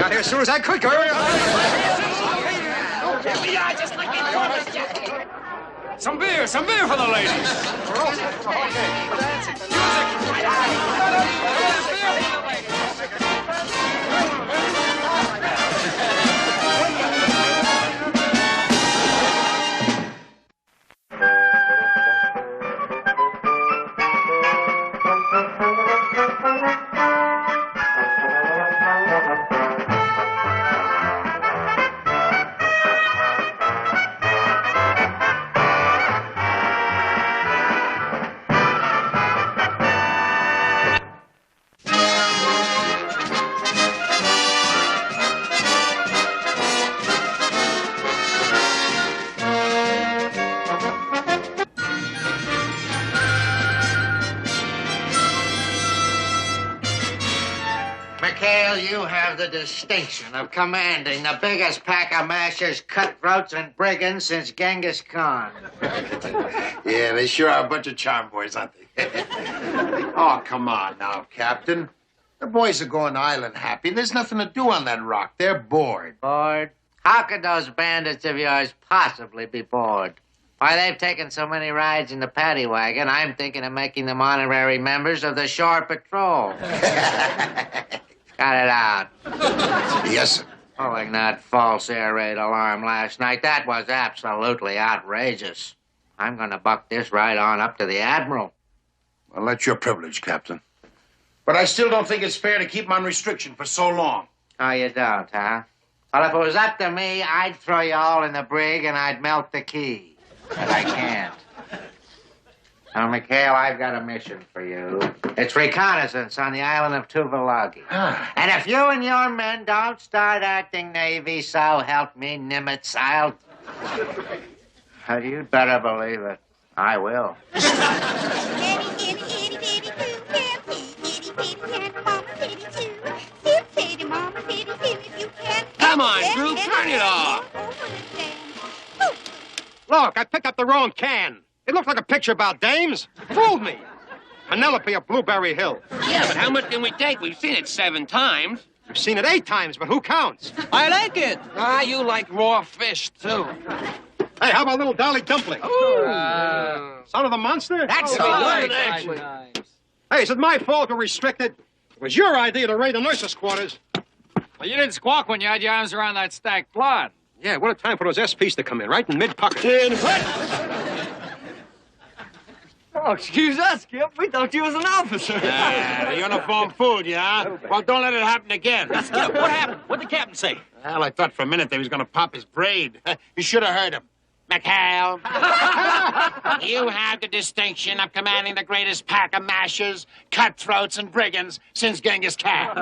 out here as soon as I could. Some beer for the ladies. McHale, you have the distinction of commanding the biggest pack of mashers, cutthroats, and brigands since Genghis Khan. Yeah, they sure are a bunch of charm boys, aren't they? Oh, come on now, Captain. The boys are going island happy. There's nothing to do on that rock. They're bored. Bored? How could those bandits of yours possibly be bored? Why, they've taken so many rides in the paddy wagon, I'm thinking of making them honorary members of the Shore Patrol. Cut it out. Yes, sir. Pulling that false air raid alarm last night, that was absolutely outrageous. I'm going to buck this right on up to the Admiral. Well, that's your privilege, Captain. But I still don't think it's fair to keep him on restriction for so long. Oh, you don't, huh? Well, if it was up to me, I'd throw you all in the brig and I'd melt the key. But I can't. Now, McHale, I've got a mission for you. It's reconnaissance on the island of Tuvalagi. And if you and your men don't start acting Navy, so help me, Nimitz, I'll... You'd better believe it. I will. Come on, Drew, turn it off. Look, I picked up the wrong can. It looked like a picture about dames. Fooled me. Penelope of Blueberry Hill. Yeah, but how much can we take? We've seen it 7 times. You've seen it 8 times, but who counts? I like it. You like raw fish, too. Hey, how about little Dolly Dumpling? Son of the monster? That's Hey, is it my fault we're restricted? It was your idea to raid the nurses' quarters. Well, you didn't squawk when you had your arms around that stacked plot. Yeah, what a time for those SPs to come in, right in mid-pocket. Oh, excuse us, Skip. We thought you was an officer. The uniform fooled you, huh? Well, don't let it happen again. Skip, what happened? What'd the captain say? Well, I thought for a minute they was going to pop his braid. You should have heard him. McHale, you have the distinction of commanding the greatest pack of mashers, cutthroats, and brigands since Genghis Khan.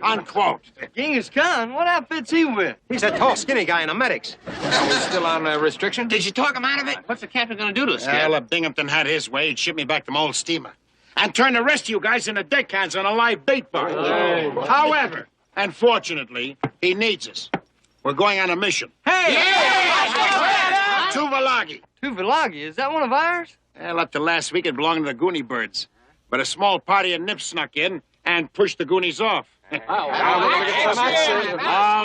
Unquote. Genghis Khan? What outfit's he with? He's that tall, skinny guy in the medics. Are we still on restriction? Did you talk him out of it? What's the captain going to do to us, Skip? Well, if Binghamton had his way, he'd ship me back to my old steamer and turn the rest of you guys into deckhands on a live bait barge. However, unfortunately, he needs us. We're going on a mission. Hey! Tuvalagi. Tuvalagi? Is that one of ours? Well, up to last week, it belonged to the Goonie birds. But a small party of nips snuck in and pushed the Goonies off. Hold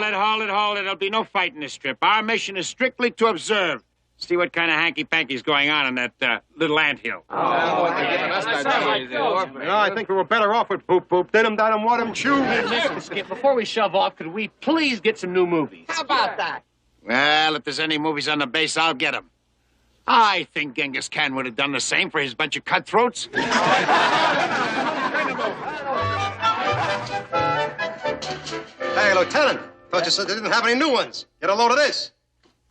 it. There'll be no fighting this trip. Our mission is strictly to observe. See what kind of hanky-panky's going on in that little anthill. I think we were better off with Boop Boop. Did him, dot him, what him, chew. Listen, Skip, before we shove off, could we please get some new movies? How about that? Well, if there's any movies on the base, I'll get them. I think Genghis Khan would have done the same for his bunch of cutthroats. Hey, Lieutenant. Thought you said they didn't have any new ones. Get a load of this.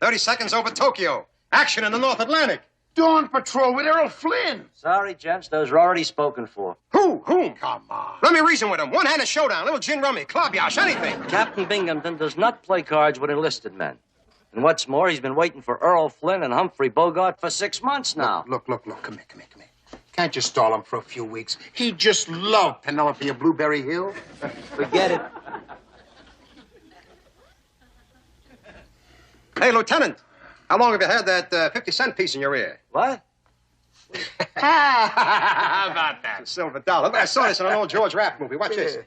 30 seconds over Tokyo. Action in the North Atlantic. Dawn Patrol with Errol Flynn. Sorry, gents. Those are already spoken for. Who? Whom? Come on. Let me reason with him. One-handed showdown. Little gin rummy. Club yash. Anything. Captain Binghamton does not play cards with enlisted men. And what's more, he's been waiting for Earl Flynn and Humphrey Bogart for 6 months now. Look. Come here. Can't you stall him for a few weeks? He just loved Penelope of Blueberry Hill. Forget it. Hey, Lieutenant. How long have you had that 50-cent piece in your ear? What? How about that? It's a silver dollar. I saw this in an old George Raft movie. Watch this.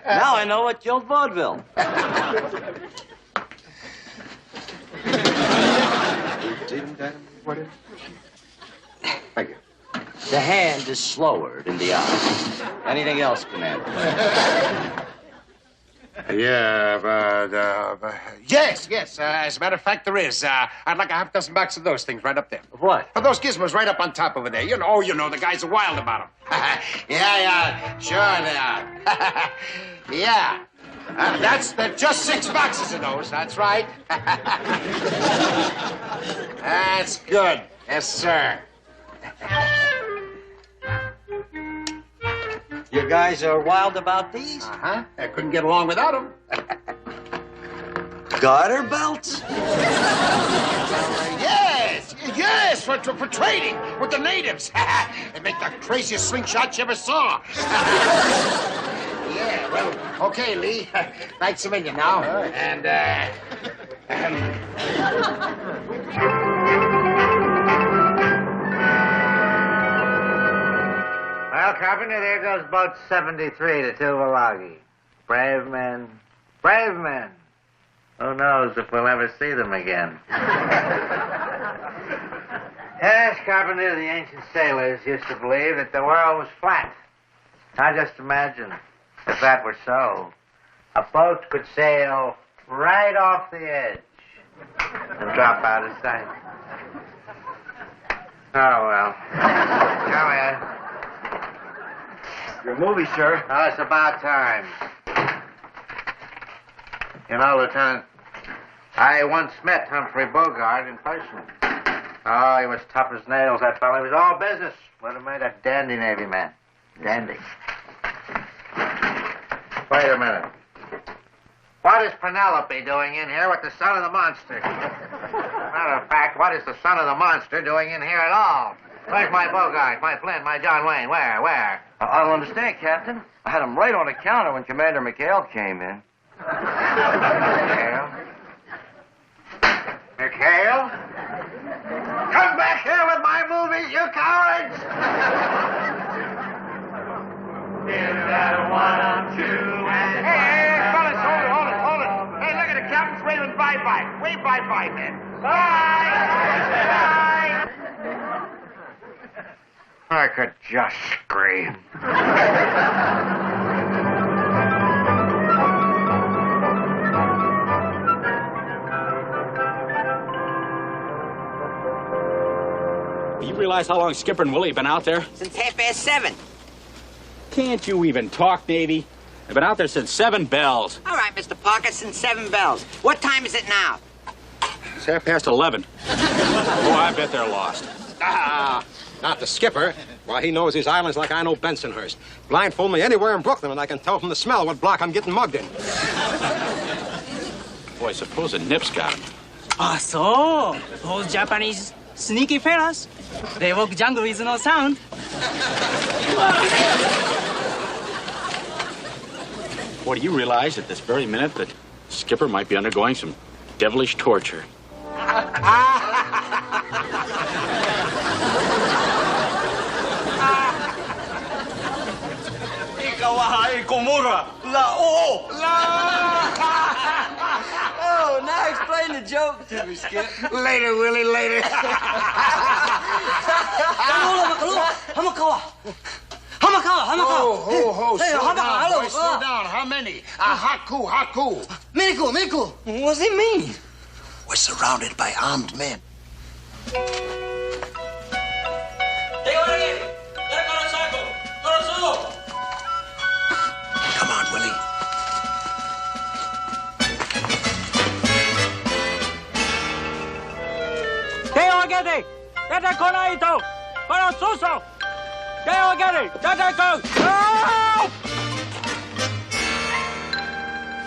Now I know what killed vaudeville. Thank you. The hand is slower than the eye. Anything else, Commander? Yeah, but yes. As a matter of fact, there is. I'd like a half dozen boxes of those things right up there. What? Of those gizmos right up on top over there. You know, the guys are wild about them. Yeah, sure they are. Yeah. That's just 6 boxes of those. That's right. That's good. Yes, sir. You guys are wild about these? Uh-huh. I couldn't get along without them. Garter belts? Yes, for trading with the natives. They make the craziest slingshot you ever saw. Yeah, well, okay, Lee. Thanks a million now. Well, Carpenter, there goes boat 73 to Tuvalagi. Brave men. Brave men. Who knows if we'll ever see them again. Yes, Carpenter, the ancient sailors used to believe that the world was flat. Now just imagine if that were so. A boat could sail right off the edge and drop out of sight. Oh, well. Come here. Your movie, sir. Oh, it's about time. You know, Lieutenant, I once met Humphrey Bogart in person. Oh, he was tough as nails, that fellow. He was all business. Would have made a dandy Navy man. Dandy. Wait a minute. What is Penelope doing in here with the son of the monster? Matter of fact, what is the son of the monster doing in here at all? Where's my Bogart, my Flint, my John Wayne? Where? I don't understand, Captain. I had him right on the counter when Commander McHale came in. McHale? Come back here with my movies, you cowards! Give that 1 on 2 and... Hey, fellas, hold it. Hey, look at the captain's waving bye-bye. Wave bye-bye, men. Bye! I could just scream. You realize how long Skipper and Willie have been out there? Since 7:30. Can't you even talk, Navy? They've been out there since 7 bells. All right, Mr. Parker, since 7 bells. What time is it now? It's 11:30. Oh, I bet they're lost. Not the skipper. Why, he knows these islands like I know Bensonhurst. Blindfold me anywhere in Brooklyn, and I can tell from the smell what block I'm getting mugged in. Boy, suppose a nip's got him. Ah, so those Japanese sneaky fellas. They walk jungle with no sound. Boy, do you realize at this very minute that Skipper might be undergoing some devilish torture? Oh, now explain the joke to me, Skip. Later, Willie, later. Ho, Hey, slow down, hello. boy, slow down. How many? Haku. Miracle. What's it mean? We're surrounded by armed men. Come on, Willie.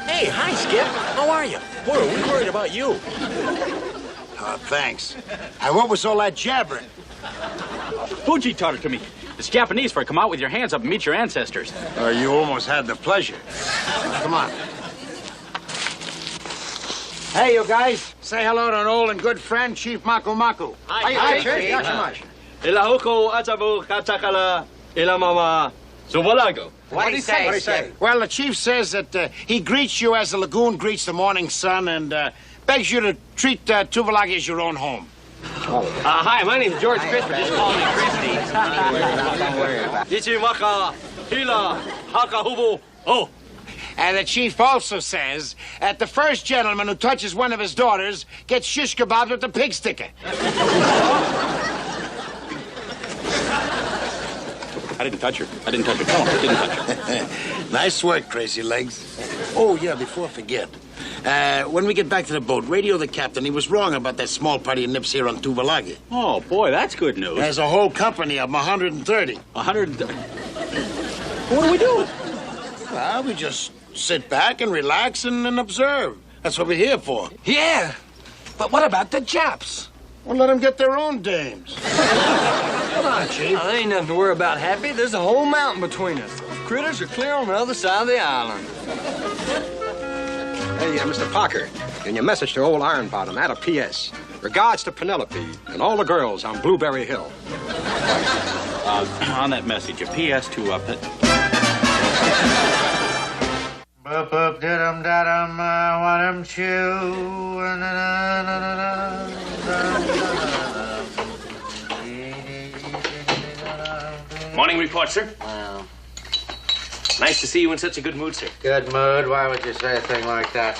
Hey, hi, Skip. How are you? Boy, are we worried about you. Thanks. What was all that jabbering? Fuji taught it to me. It's Japanese for come out with your hands up and meet your ancestors. You almost had the pleasure. Come on. Hey, you guys. Say hello to an old and good friend, Chief Maku. Hi, Chief. Ilahoko atabu katakala ilamama Tuvalago. What did he say? Well, the chief says that he greets you as the lagoon greets the morning sun and begs you to treat Tuvalago as your own home. Hi, my name's George Christopher. Just call me Christy. Ichimaka, Hila, Hakahubu. Oh. And the chief also says that the first gentleman who touches one of his daughters gets shish kebabs with the pig sticker. I didn't touch her. I didn't touch her. Tell him I didn't touch her. Nice work, Crazy Legs. Oh, yeah, before I forget. When we get back to the boat, radio the captain. He was wrong about that small party of nips here on Tuvalago. Oh, boy, that's good news. There's a whole company of 130. 130. What do we do? Well, we just sit back and relax and observe. That's what we're here for. Yeah, but what about the Japs? Well, let them get their own dames. Come on, Chief. There ain't nothing to worry about, Happy. There's a whole mountain between us. Critters are clear on the other side of the island. Hey, Mr. Parker, in your message to old Iron Bottom, add a P.S. Regards to Penelope and all the girls on Blueberry Hill. On that message, a P.S. to Boop, boop, didum, dadum, wadum, chew. Morning report, sir. Nice to see you in such a good mood, sir. Good mood? Why would you say a thing like that?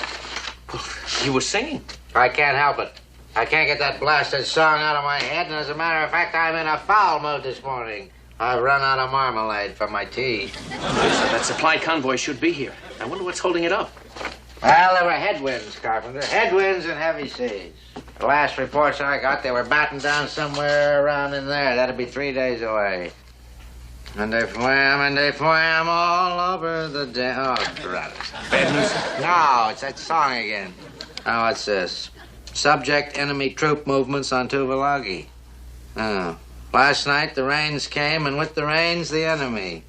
You were singing. I can't help it. I can't get that blasted song out of my head, and as a matter of fact, I'm in a foul mood this morning. I've run out of marmalade for my tea. That supply convoy should be here. I wonder what's holding it up. Well, there were headwinds, Carpenter. Headwinds and heavy seas. The last reports I got, they were batting down somewhere around in there. That'd be 3 days away. And they swam all over the day. Oh, brother. No, it's that song again. Now, what's this? Subject enemy troop movements on Tuvalago. Oh. Last night, the rains came, and with the rains, the enemy.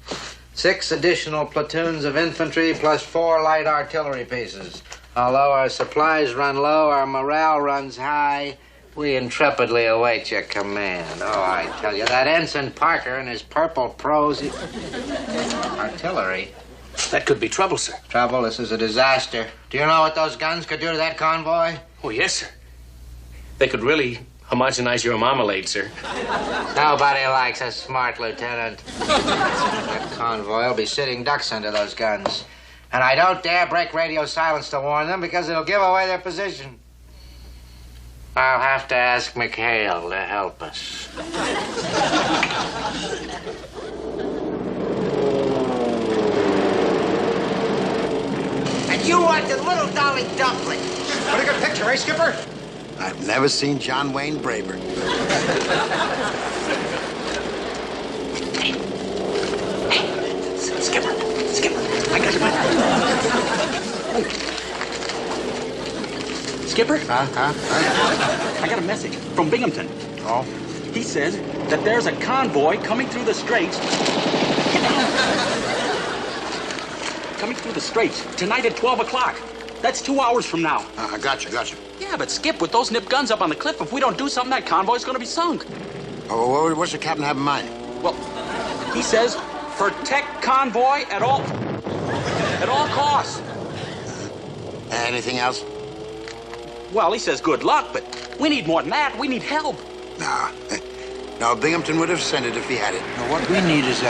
6 additional platoons of infantry plus 4 light artillery pieces. Although our supplies run low, our morale runs high. We intrepidly await your command. Oh, I tell you, that Ensign Parker and his purple prose... Artillery? That could be trouble, sir. Trouble? This is a disaster. Do you know what those guns could do to that convoy? Oh, yes, sir. They could really homogenize your marmalade, sir. Nobody likes a smart lieutenant. That convoy will be sitting ducks under those guns. And I don't dare break radio silence to warn them because it'll give away their position. I'll have to ask McHales to help us. And you want the little dolly dumpling. Pretty good picture, eh, Skipper? I've never seen John Wayne braver. Skipper, I got you. Skipper? I got a message from Binghamton. Oh? He says that there's a convoy coming through the straits. Coming through the straits tonight at 12 o'clock. That's 2 hours from now. Gotcha. Yeah, but Skip, with those nip guns up on the cliff, if we don't do something, that convoy's gonna be sunk. Oh, what's the captain have in mind? Well, he says protect convoy at all costs. Anything else? Well, he says good luck, but we need more than that. We need help. No, Binghamton would have sent it if he had it. No, what we need is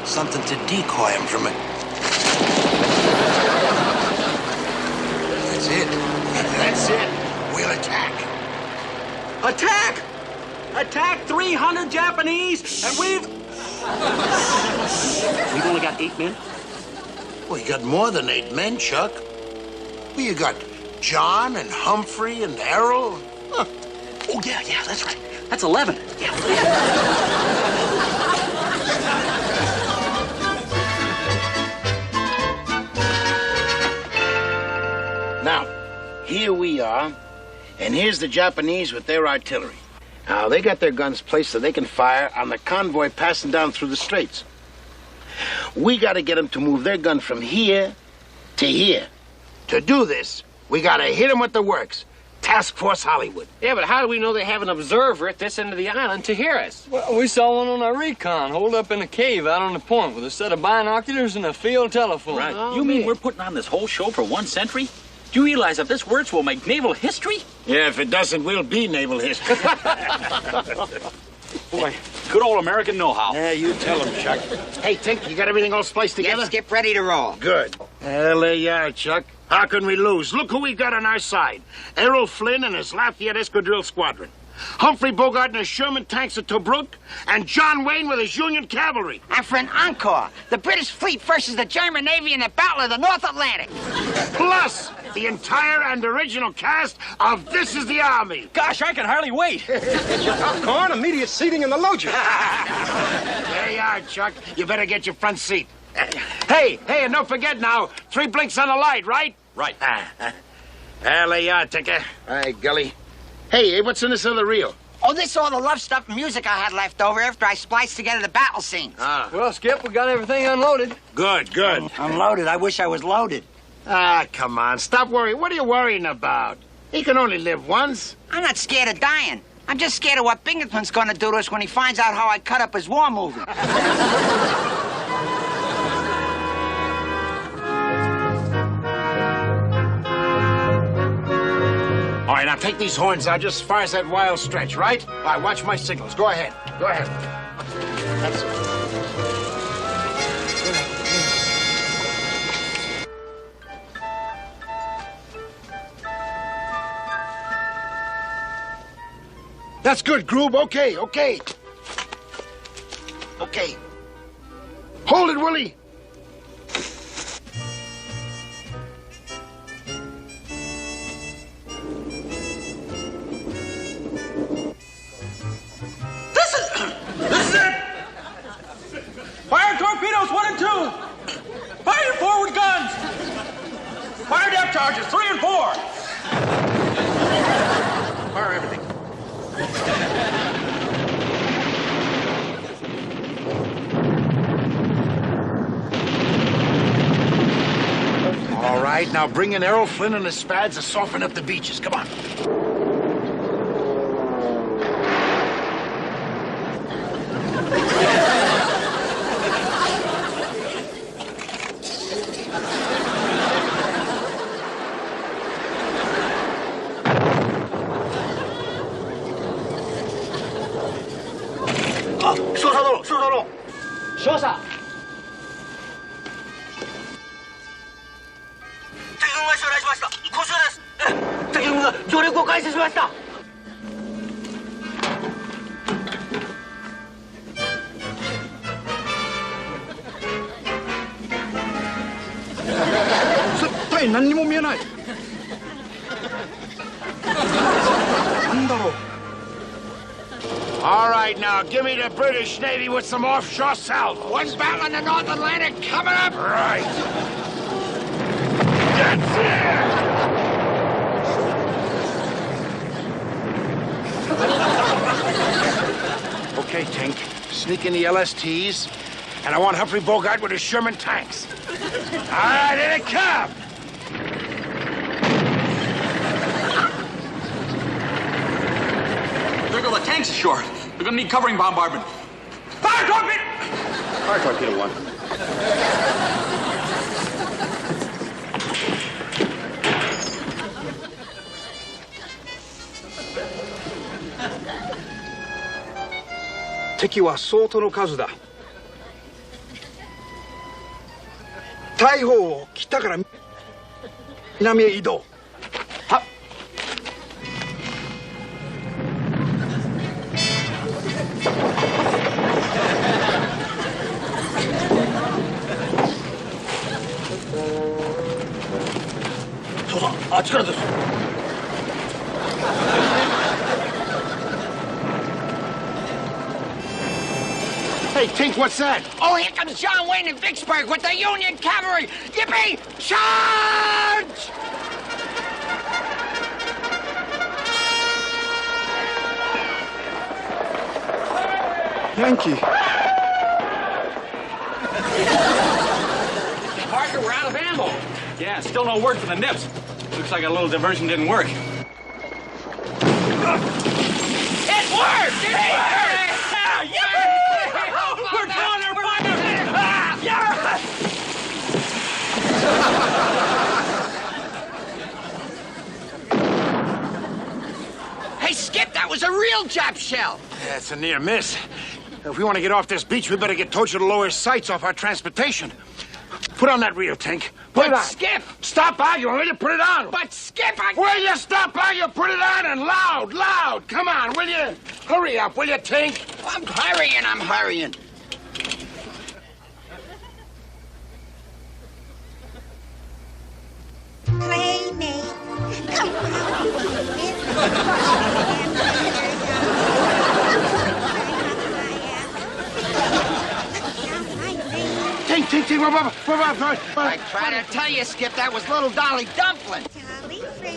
something to decoy him from it. That's it. We'll attack. Attack! Attack 300 Japanese, and we've only got 8 men. Well, you got more than 8 men, Chuck. Well, you got John and Humphrey and Errol. Huh. Oh, yeah, that's right. That's 11. Yeah. Now, here we are, and here's the Japanese with their artillery. Now, they got their guns placed so they can fire on the convoy passing down through the straits. We got to get them to move their gun from here to here. To do this, we got to hit them with the works. Task Force Hollywood. Yeah, but how do we know they have an observer at this end of the island to hear us? Well, we saw one on our recon, holed up in a cave out on the point with a set of binoculars and a field telephone. Right. Oh, you mean man. we're putting on this whole show for 1 century? Do you realize if this works, we'll make naval history? Yeah, if it doesn't, we'll be naval history. Boy, good old American know-how. Yeah, you tell him, Chuck. Hey, Tink, you got everything all spliced together? Yes, Skip, ready to roll. Good. Well, there you are, Chuck. How can we lose? Look who we got on our side. Errol Flynn and his Lafayette Escadrille Squadron. Humphrey Bogart and his Sherman tanks at Tobruk. And John Wayne with his Union Cavalry. And for an encore, the British fleet versus the German Navy in the Battle of the North Atlantic. Plus the entire and original cast of This Is the Army. Gosh, I can hardly wait. Popcorn, immediate seating in the loger. There you are, Chuck. You better get your front seat. Hey, and don't forget now, 3 blinks on the light, right? Right. Well, there you are, Tinker. All right, Gully. Hey, what's in this other reel? Oh, this is all the love stuff and music I had left over after I spliced together the battle scenes. Ah, Well, Skip, we got everything unloaded. good. Unloaded. I wish I was loaded. Ah, come on, stop worrying. What are you worrying about? He can only live once. I'm not scared of dying. I'm just scared of what Binghamton's gonna do to us when he finds out how I cut up his war movie. All right, now take these horns out just as far as that wild stretch, right? All right, watch my signals. Go ahead. That's it. That's good, Groob. Okay. Hold it, Willie. This is it! Fire torpedoes 1 and 2! Fire your forward guns! Fire depth charges 3 and 4! Fire everything. All right, now bring in Errol Flynn and his Spads to soften up the beaches. Come on. All right, now, give me the British Navy with some offshore salvo. One battle in the North Atlantic coming up. Right. That's it! Okay, Tink. Sneak in the LSTs, and I want Humphrey Bogart with his Sherman tanks. All right, here they come! There go the tanks ashore. We're gonna need covering bombardment. Fire torpedo! Fire torpedo 1.敵は相当の数だ。大砲を北から南へ移動。はっ。そうだ、あっちからです。Hey, Tink, what's that? Oh, here comes John Wayne and Vicksburg with the Union Cavalry. Yippee! Charge! Yankee. Parker, we're out of ammo. Yeah, still no word from the nips. Looks like a little diversion didn't work. It worked! It worked! We're drawing our fire! Hey, Skip, that was a real Jap shell. Yeah, it's a near miss. If we want to get off this beach, we better get Tojo to lower his sights off our transportation. Put on that reel, Tink. Put it on. Skip! Stop arguing, will you? Put it on. But, Skip, Will you stop arguing? Put it on and loud, loud. Come on, will you? Hurry up, will you, Tink? I'm hurrying. Playmate, come Tink, I try to tell you, Skip, that was little Dolly Dumpling. Jolly friend.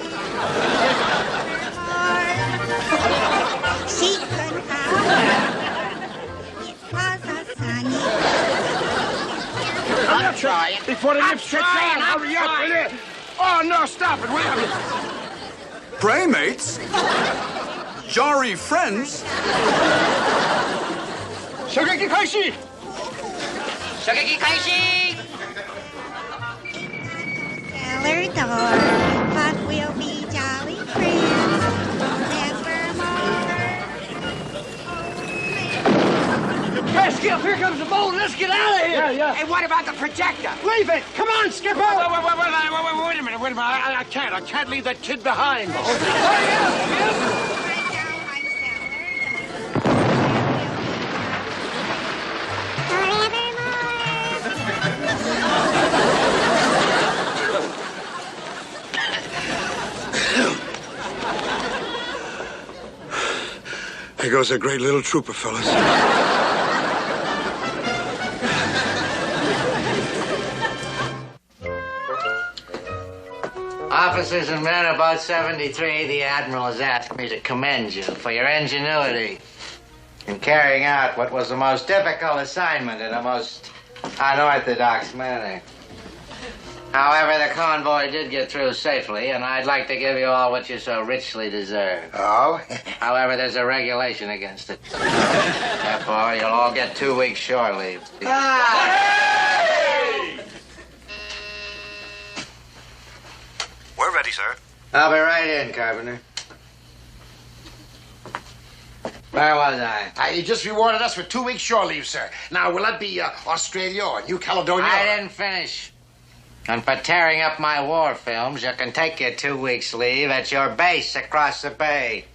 She couldn't have. It was a sunny. I'm trying. Before the nip sticks on, hurry up, will you? Oh, no, stop it, will you? Playmates? Jolly friends? Shogeki Kaishi! Shogeki Kaishi! Cellar door, but we'll be jolly friends forevermore. Hey, Skip, here comes the boat. Let's get out of here. Yeah. Hey, what about the projector? Leave it! Come on, Skipper! Wait a minute. I can't leave that kid behind. There goes a great little trooper, fellas. Officers and men about 73, the Admiral has asked me to commend you for your ingenuity in carrying out what was the most difficult assignment in a most unorthodox manner. However, the convoy did get through safely, and I'd like to give you all what you so richly deserve. Oh? However, there's a regulation against it. Therefore, you'll all get 2 weeks shore leave. We're ready, sir. I'll be right in, Carpenter. Where was I? He just rewarded us for 2 weeks shore leave, sir. Now, will that be Australia or New Caledonia? I didn't finish. And for tearing up my war films, you can take your 2 weeks leave at your base across the bay.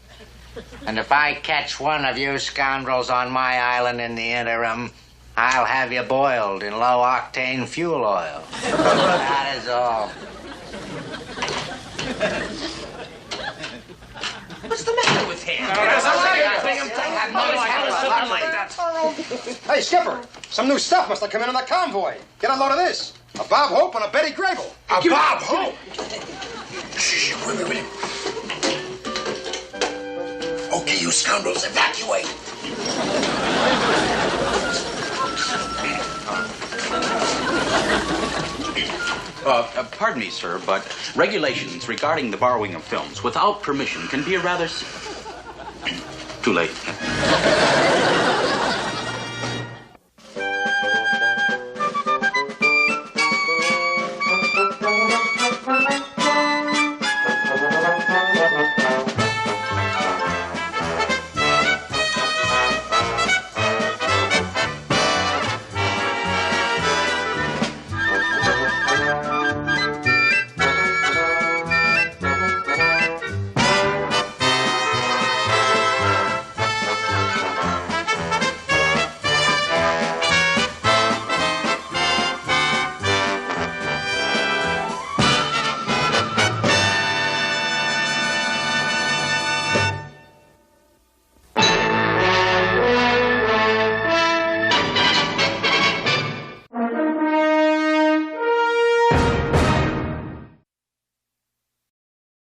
And if I catch one of you scoundrels on my island in the interim, I'll have you boiled in low-octane fuel oil. That is all. What's the matter with him? Hey, Skipper, some new stuff must have come in on the convoy. Get a load of this. A Bob Hope and a Betty Grable. A Bob Hope? Shh, wait. Okay, you scoundrels, evacuate. Pardon me, sir, but regulations regarding the borrowing of films without permission can be a rather... Too late.